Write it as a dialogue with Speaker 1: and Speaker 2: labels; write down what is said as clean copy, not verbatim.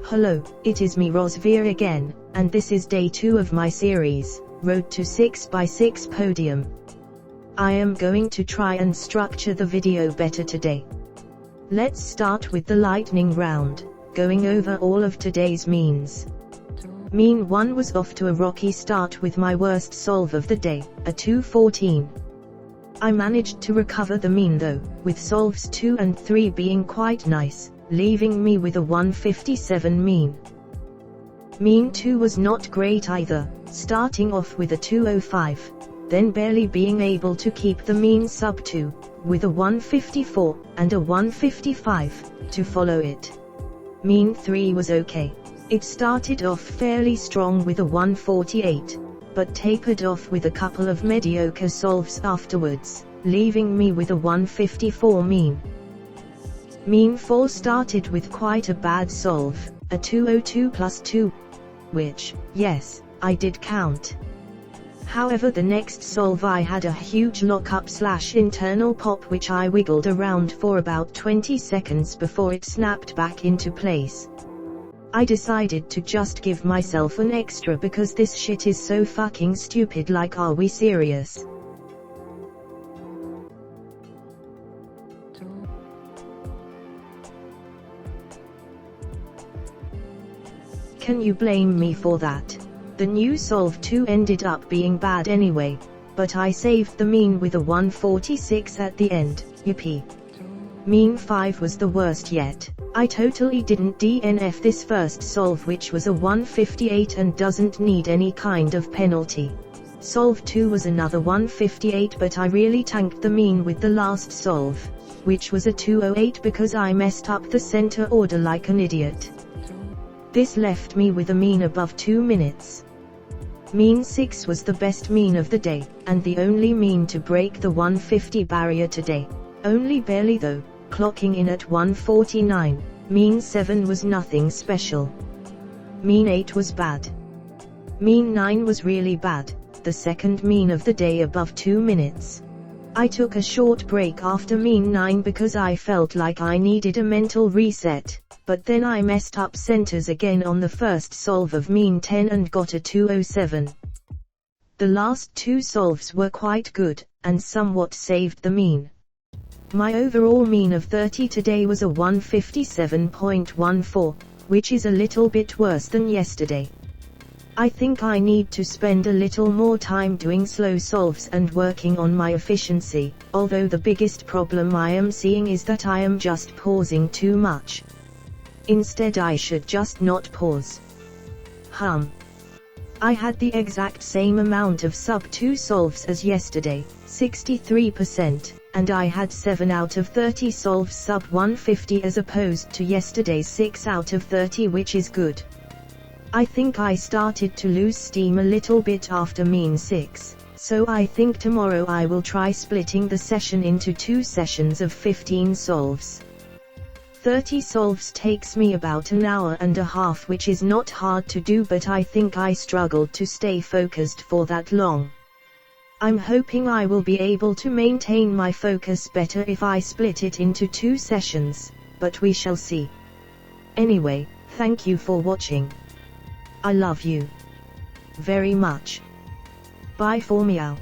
Speaker 1: Hello, it is me Rosvir again, and this is day 2 of my series, Road to 6x6 Podium. I am going to try and structure the video better today. Let's start with the lightning round, going over all of today's means. Mean 1 was off to a rocky start with my worst solve of the day, a 214. I managed to recover the mean though, with solves 2 and 3 being quite nice, leaving me with a 157 mean. Mean 2 was not great either, starting off with a 205, then barely being able to keep the mean sub 2, with a 154, and a 155, to follow it. Mean 3 was okay. It started off fairly strong with a 148, but tapered off with a couple of mediocre solves afterwards, leaving me with a 154 mean. Mean 4 started with quite a bad solve, a 202 plus 2, which, yes, I did count. However, the next solve I had a huge lockup/internal pop which I wiggled around for about 20 seconds before it snapped back into place. I decided to just give myself an extra because this shit is so fucking stupid, like, are we serious? Can you blame me for that? The new solve 2 ended up being bad anyway, but I saved the mean with a 146 at the end, yippee. Mean 5 was the worst yet. I totally didn't DNF this first solve, which was a 158 and doesn't need any kind of penalty. Solve 2 was another 158, but I really tanked the mean with the last solve, which was a 208 because I messed up the center order like an idiot. This left me with a mean above 2 minutes. Mean 6 was the best mean of the day, and the only mean to break the 150 barrier today. Only barely though, clocking in at 149. Mean 7 was nothing special. Mean 8 was bad. Mean 9 was really bad, the second mean of the day above 2 minutes. I took a short break after mean 9 because I felt like I needed a mental reset, but then I messed up centers again on the first solve of mean 10 and got a 207. The last 2 solves were quite good, and somewhat saved the mean. My overall mean of 30 today was a 157.14, which is a little bit worse than yesterday. I think I need to spend a little more time doing slow solves and working on my efficiency, although the biggest problem I am seeing is that I am just pausing too much. Instead, I should just not pause. I had the exact same amount of sub 2 solves as yesterday, 63%, and I had 7 out of 30 solves sub 150 as opposed to yesterday's 6 out of 30, which is good. I think I started to lose steam a little bit after mean 6, so I think tomorrow I will try splitting the session into 2 sessions of 15 solves. 30 solves takes me about an hour and a half, which is not hard to do, but I think I struggled to stay focused for that long. I'm hoping I will be able to maintain my focus better if I split it into 2 sessions, but we shall see. Anyway, thank you for watching. I love you very much. Bye for meow.